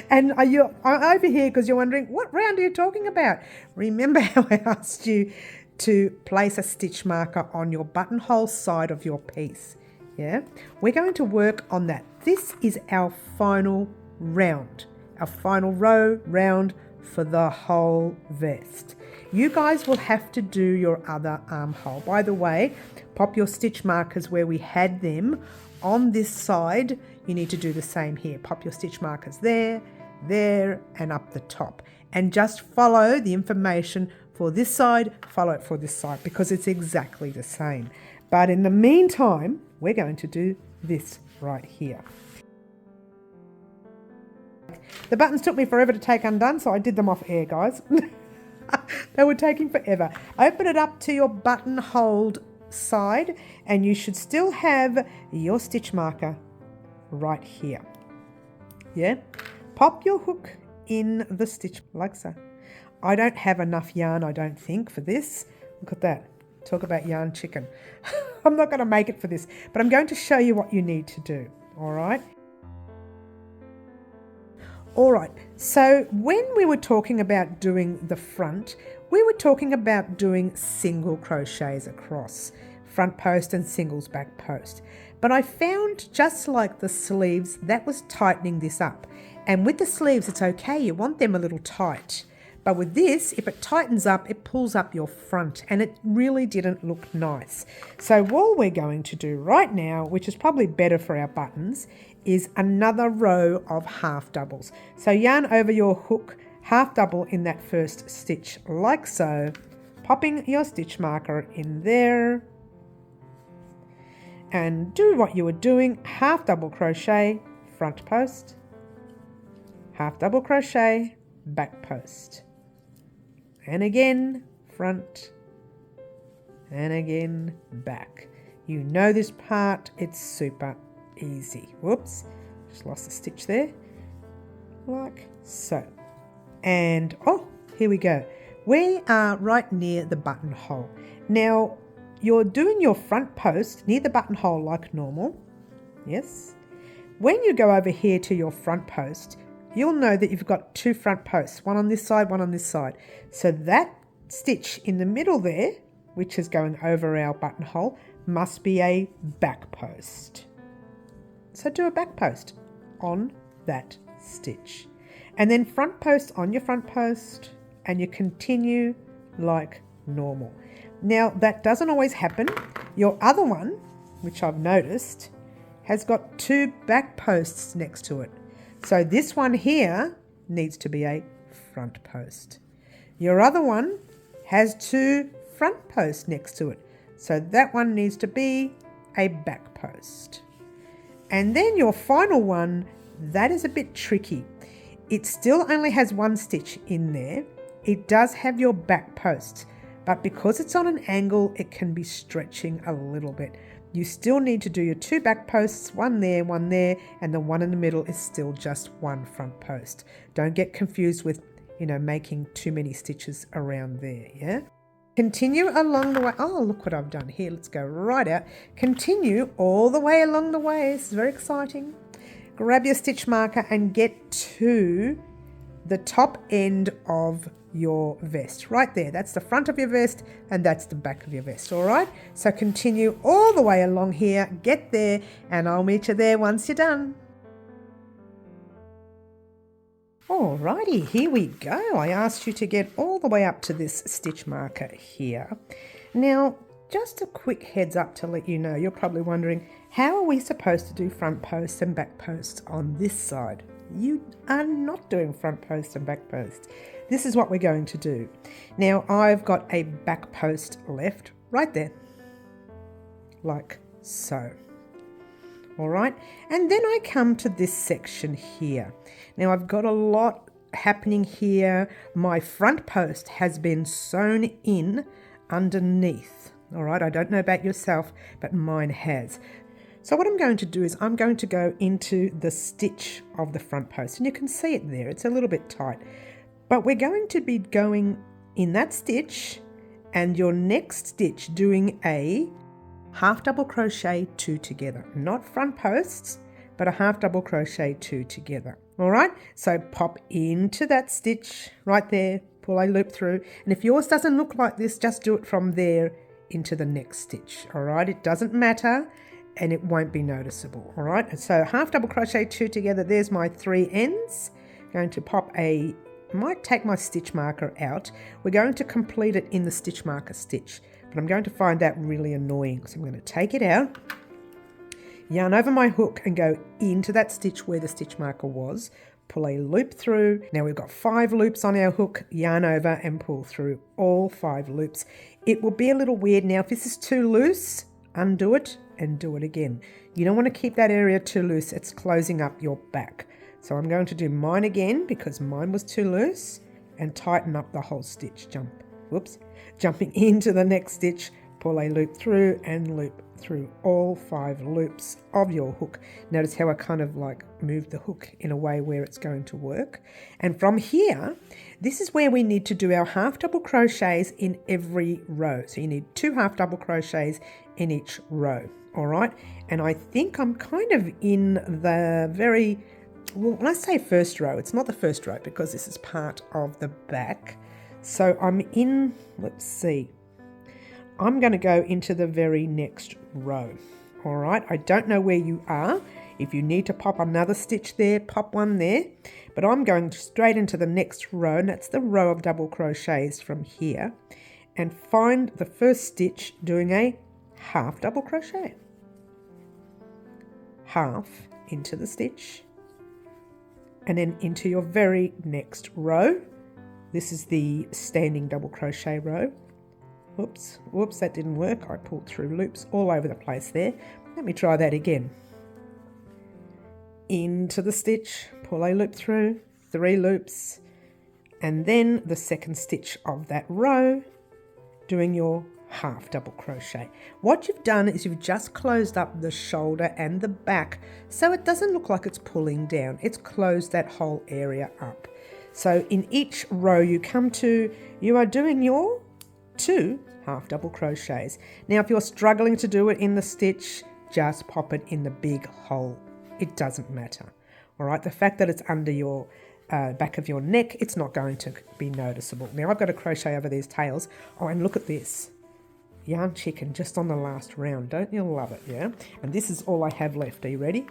And I'm over here because you're wondering, what round are you talking about? Remember how I asked you to place a stitch marker on your buttonhole side of your piece? Yeah, we're going to work on that. This is our final round, our final row round for the whole vest. You guys will have to do your other armhole. By the way, pop your stitch markers where we had them on this side. You need to do the same here. Pop your stitch markers there, there, and up the top. And just follow the information for this side, follow it for this side, because it's exactly the same. But in the meantime, we're going to do this right here. The buttons took me forever to take undone, so I did them off air, guys. They were taking forever. Open it up to your buttonhole side, and you should still have your stitch marker right here. Yeah, pop your hook in the stitch like so. I don't have enough yarn, I don't think, for this. Look at that. Talk about yarn chicken. I'm not going to make it for this, but I'm going to show you what you need to do. All right. All right. So when we were talking about doing the front, we were talking about doing single crochets across front post and singles back post. But I found, just like the sleeves, that was tightening this up. And with the sleeves, it's okay. You want them a little tight. But with this, if it tightens up, it pulls up your front, and it really didn't look nice. So what we're going to do right now, which is probably better for our buttons, is another row of half doubles. So yarn over your hook, half double in that first stitch like so, popping your stitch marker in there, and do what you were doing, half double crochet, front post, half double crochet, back post. And again, front, and again, back. You know this part, it's super easy. Whoops, just lost a stitch there, like so. And, oh, here we go. We are right near the buttonhole. Now, you're doing your front post near the buttonhole like normal, Yes. When you go over here to your front post, you'll know that you've got 2 front posts, one on this side, one on this side. So that stitch in the middle there, which is going over our buttonhole, must be a back post. So do a back post on that stitch. And then front post on your front post, and you continue like normal. Now that doesn't always happen. Your other one, which I've noticed, has got 2 back posts next to it. So this one here needs to be a front post. Your other one has 2 front posts next to it. So that one needs to be a back post. And then your final one, that is a bit tricky. It still only has 1 stitch in there. It does have your back post, but because it's on an angle, it can be stretching a little bit. You still need to do your 2 back posts, one there, and the one in the middle is still just 1 front post. Don't get confused with, making too many stitches around there, yeah? Continue along the way. Oh, look what I've done here. Let's go right out. Continue all the way along the way. This is very exciting. Grab your stitch marker and get to the top end of your vest. Right there. That's the front of your vest and that's the back of your vest. All right. So continue all the way along here. Get there and I'll meet you there once you're done. Alrighty, here we go. I asked you to get all the way up to this stitch marker here. Now, just a quick heads up to let you know, you're probably wondering, how are we supposed to do front posts and back posts on this side? You are not doing front posts and back posts. This is what we're going to do. Now, I've got a back post left right there, like so. All right, and then I come to this section here. Now I've got a lot happening here. My front post has been sewn in underneath. All right, I don't know about yourself, but mine has. So what I'm going to do is I'm going to go into the stitch of the front post, and you can see it there. It's a little bit tight, but we're going to be going in that stitch and your next stitch doing a half double crochet 2 together, not front posts, but a half double crochet 2 together. All right, so pop into that stitch right there, pull a loop through, and if yours doesn't look like this, just do it from there into the next stitch. All right, it doesn't matter and it won't be noticeable. All right, so half double crochet 2 together. There's my 3 ends. Going to pop might take my stitch marker out. We're going to complete it in the stitch marker stitch, but I'm going to find that really annoying. So I'm going to take it out, yarn over my hook and go into that stitch where the stitch marker was, pull a loop through. Now we've got 5 loops on our hook, yarn over and pull through all 5 loops. It will be a little weird. Now if this is too loose, undo it and do it again. You don't want to keep that area too loose. It's closing up your back. So I'm going to do mine again because mine was too loose and tighten up the whole stitch. Jumping into the next stitch, pull a loop through and loop through all 5 loops of your hook. Notice how I kind of like moved the hook in a way where it's going to work. And from here, this is where we need to do our half double crochets in every row. So you need 2 half double crochets in each row. All right. And I think I'm kind of in the very, well, when I say first row, it's not the first row because this is part of the back. So I'm in, let's see, I'm going to go into the very next row. All right, I don't know where you are. If you need to pop another stitch there, pop one there. But I'm going straight into the next row, and that's the row of double crochets from here. And find the first stitch doing a half double crochet. Half into the stitch. And then into your very next row. This is the standing double crochet row. Whoops, that didn't work. I pulled through loops all over the place there. Let me try that again. Into the stitch, pull a loop through, 3 loops, and then the second stitch of that row, doing your half double crochet. What you've done is you've just closed up the shoulder and the back so it doesn't look like it's pulling down. It's closed that whole area up. So in each row you come to, you are doing your 2 half double crochets. Now if you're struggling to do it in the stitch, just pop it in the big hole. It doesn't matter. All right, the fact that it's under your back of your neck, it's not going to be noticeable. Now I've got to crochet over these tails. Oh, and look at this. Yarn chicken just on the last round. Don't you love it, yeah? And this is all I have left. Are you ready?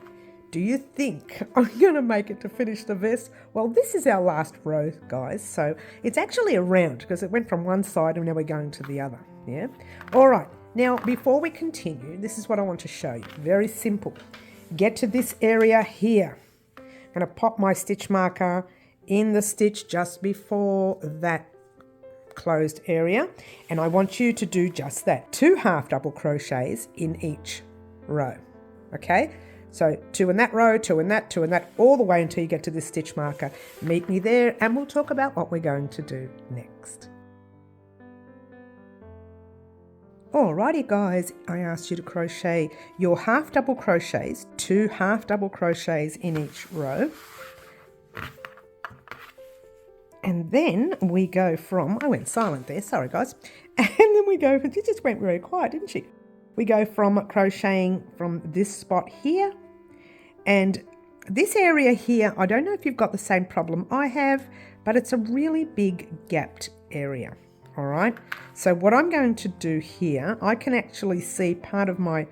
Do you think I'm going to make it to finish the vest? Well, this is our last row, guys. So it's actually a round because it went from one side and now we're going to the other, yeah? All right. Now, before we continue, this is what I want to show you. Very simple. Get to this area here. I'm going to pop my stitch marker in the stitch just before that closed area, and I want you to do just that. 2 half double crochets in each row. Okay, so 2 in that row, 2 in that, 2 in that, all the way until you get to this stitch marker. Meet me there and we'll talk about what we're going to do next. Alrighty guys, I asked you to crochet your half double crochets, 2 half double crochets in each row. And then we go from, I went silent there, sorry guys. And then we go, it just went very quiet, didn't she? We go from crocheting from this spot here. And this area here, I don't know if you've got the same problem I have, but it's a really big gapped area, all right? So what I'm going to do here, I can actually see part of my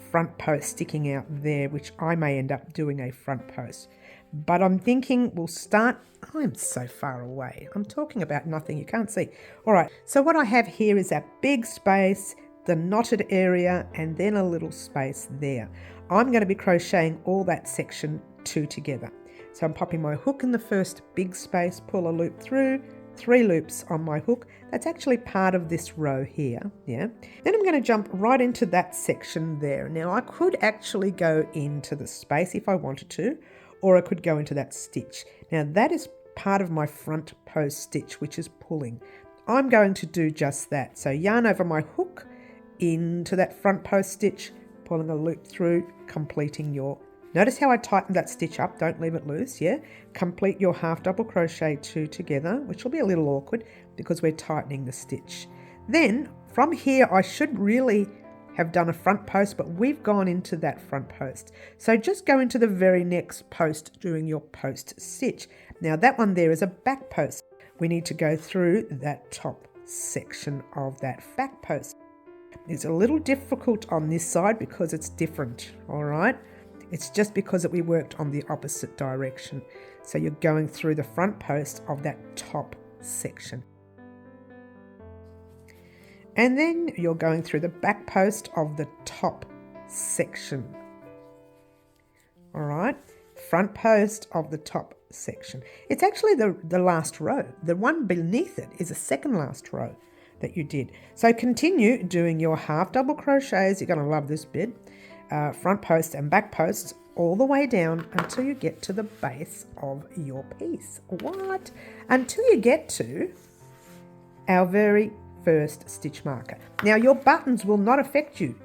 front post sticking out there, which I may end up doing a front post. But I'm thinking we'll start, I'm so far away. I'm talking about nothing, you can't see. All right, so what I have here is that big space, the knotted area, and then a little space there. I'm going to be crocheting all that section 2 together. So I'm popping my hook in the first big space, pull a loop through, 3 loops on my hook. That's actually part of this row here, yeah. Then I'm going to jump right into that section there. Now I could actually go into the space if I wanted to, or I could go into that stitch. Now that is part of my front post stitch, which is pulling. I'm going to do just that. So yarn over my hook into that front post stitch, pulling a loop through, completing your, notice how I tightened that stitch up, don't leave it loose, yeah? Complete your half double crochet 2 together, which will be a little awkward because we're tightening the stitch. Then from here, I should really have done a front post, but we've gone into that front post. So just go into the very next post doing your post stitch. Now that one there is a back post. We need to go through that top section of that back post. It's a little difficult on this side because it's different, all right? It's just because we worked on the opposite direction. So you're going through the front post of that top section. And then you're going through the back post of the top section. All right, front post of the top section. It's actually the last row. The one beneath it is the second last row that you did. So continue doing your half double crochets. You're going to love this bit. Front post and back posts all the way down until you get to the base of your piece. What? Until you get to our very first stitch marker. Now your buttons will not affect you.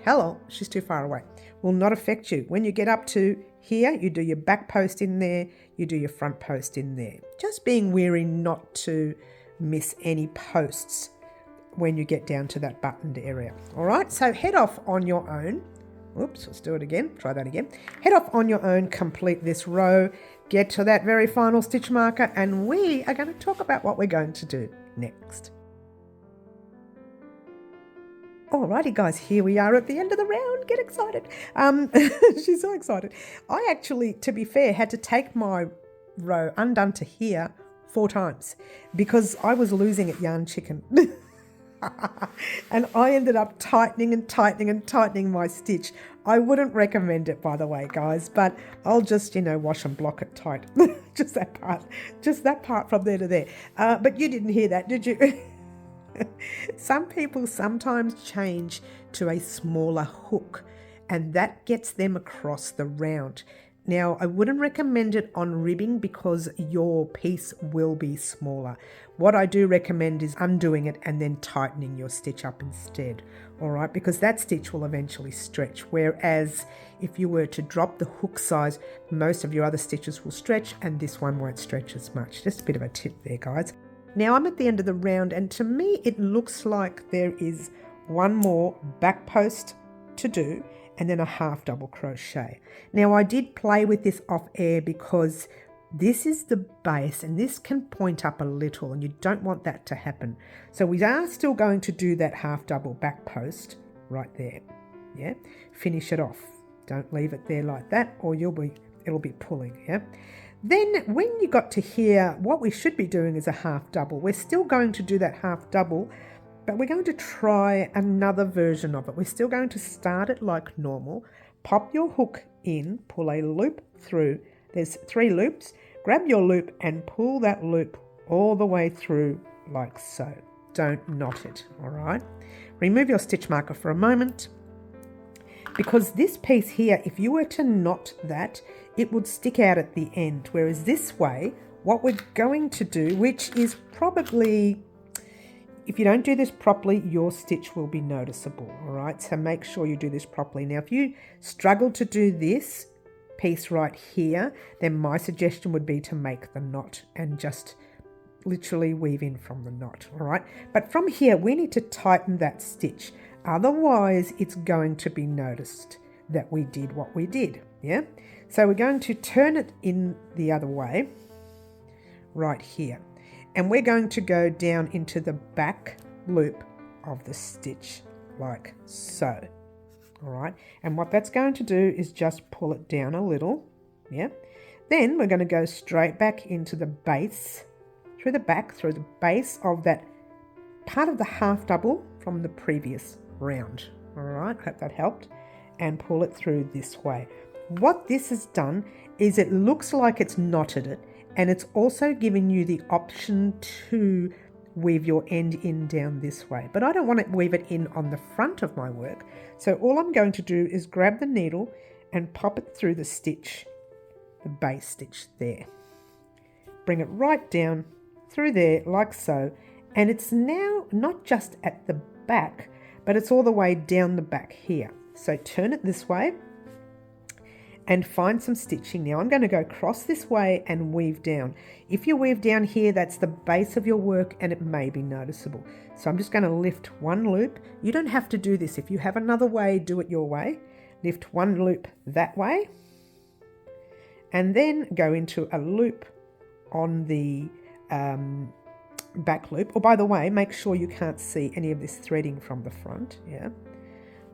Hello, she's too far away. Will not affect you. When you get up to here, you do your back post in there, you do your front post in there. Just being wary not to miss any posts when you get down to that buttoned area. All right, so head off on your own. Oops, let's do it again. Try that again. Head off on your own, complete this row, get to that very final stitch marker, and we are going to talk about what we're going to do next. Alrighty guys, here we are at the end of the round. Get excited. She's so excited. I actually, to be fair, had to take my row undone to here 4 times because I was losing at yarn chicken. And I ended up tightening and tightening and tightening my stitch. I wouldn't recommend it, by the way, guys, but I'll just, wash and block it tight. Just that part from there to there. But you didn't hear that, did you? Some people sometimes change to a smaller hook and that gets them across the round. Now, I wouldn't recommend it on ribbing because your piece will be smaller. What I do recommend is undoing it and then tightening your stitch up instead, all right? Because that stitch will eventually stretch, whereas if you were to drop the hook size, most of your other stitches will stretch and this one won't stretch as much. Just a bit of a tip there, guys. Now I'm at the end of the round and to me it looks like there is one more back post to do and then a half double crochet. Now I did play with this off air because this is the base and this can point up a little and you don't want that to happen. So we are still going to do that half double back post right there. Yeah, finish it off. Don't leave it there like that or it'll be pulling. Yeah. Then when you got to here, what we should be doing is a half double. We're still going to do that half double, but we're going to try another version of it. We're still going to start it like normal. Pop your hook in, pull a loop through. There's 3 loops. Grab your loop and pull that loop all the way through like so. Don't knot it, all right? Remove your stitch marker for a moment, because this piece here, if you were to knot that, it would stick out at the end. Whereas this way, what we're going to do, which is probably, if you don't do this properly, your stitch will be noticeable, all right? So make sure you do this properly. Now, if you struggle to do this piece right here, then my suggestion would be to make the knot and just literally weave in from the knot, all right? But from here, we need to tighten that stitch. Otherwise, it's going to be noticed that we did what we did, yeah? So we're going to turn it in the other way, right here. And we're going to go down into the back loop of the stitch, like so, all right? And what that's going to do is just pull it down a little, yeah? Then we're going to go straight back into the base, through the base of that part of the half double from the previous round, all right? Hope that helped. And pull it through this way. What this has done is it looks like it's knotted it, and it's also giving you the option to weave your end in down this way. But I don't want to weave it in on the front of my work. So all I'm going to do is grab the needle and pop it through the stitch, the base stitch there. Bring it right down through there like so. And it's now not just at the back, but it's all the way down the back here. So turn it this way and find some stitching. Now I'm going to go across this way and weave down. If you weave down here, that's the base of your work and it may be noticeable. So I'm just going to lift one loop. You don't have to do this. If you have another way, do it your way. Lift one loop that way and then go into a loop on the back loop. Or by the way, make sure you can't see any of this threading from the front. Yeah.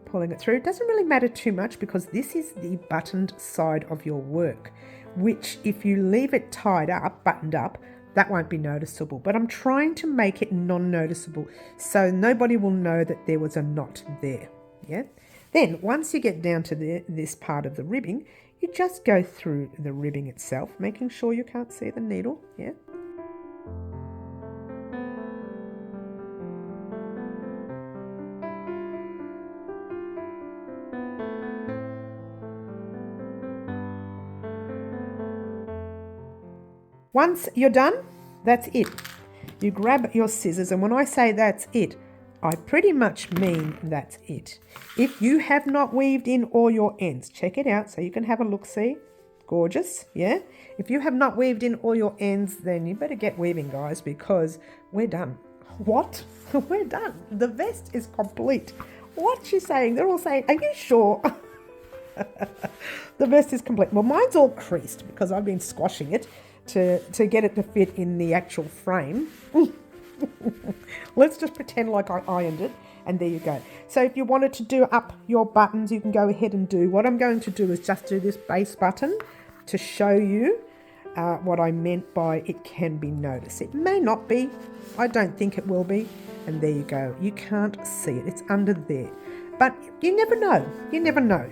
Pulling it through. It doesn't really matter too much because this is the buttoned side of your work, which if you leave it tied up, buttoned up, that won't be noticeable. But I'm trying to make it non-noticeable so nobody will know that there was a knot there. Yeah. Then once you get down to this part of the ribbing, you just go through the ribbing itself, making sure you can't see the needle. Yeah. Once you're done, that's it. You grab your scissors, and when I say that's it, I pretty much mean that's it. If you have not weaved in all your ends, check it out so you can have a look-see. Gorgeous, yeah? If you have not weaved in all your ends, then you better get weaving, guys, because we're done. What? We're done. The vest is complete. What's she saying? They're all saying, are you sure? The vest is complete. Well, mine's all creased because I've been squashing it to get it to fit in the actual frame. Let's just pretend like I ironed it, and there you go. So if you wanted to do up your buttons, you can go ahead and do. What I'm going to do is just do this base button to show you what I meant by it can be noticed. It may not be. I don't think it will be. And there you go. You can't see it. It's under there. But you never know. You never know.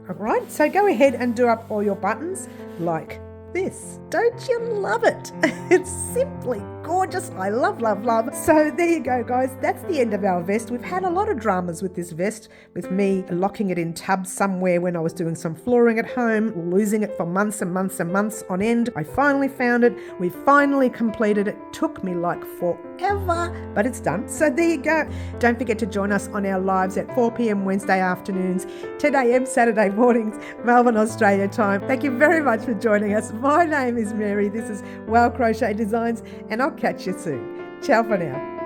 All right. So go ahead and do up all your buttons like this. Don't you love it? It's simply gorgeous. I love, love, love. So there you go, guys. That's the end of our vest. We've had a lot of dramas with this vest, with me locking it in tubs somewhere when I was doing some flooring at home, losing it for months and months and months on end. I finally found it. We finally completed it. Took me like forever, but it's done. So there you go. Don't forget to join us on our lives at 4 p.m. Wednesday afternoons, 10 a.m. Saturday mornings, Melbourne, Australia time. Thank you very much for joining us. My name is Mary. This is Crochet Designs, and I'll catch you soon. Ciao for now.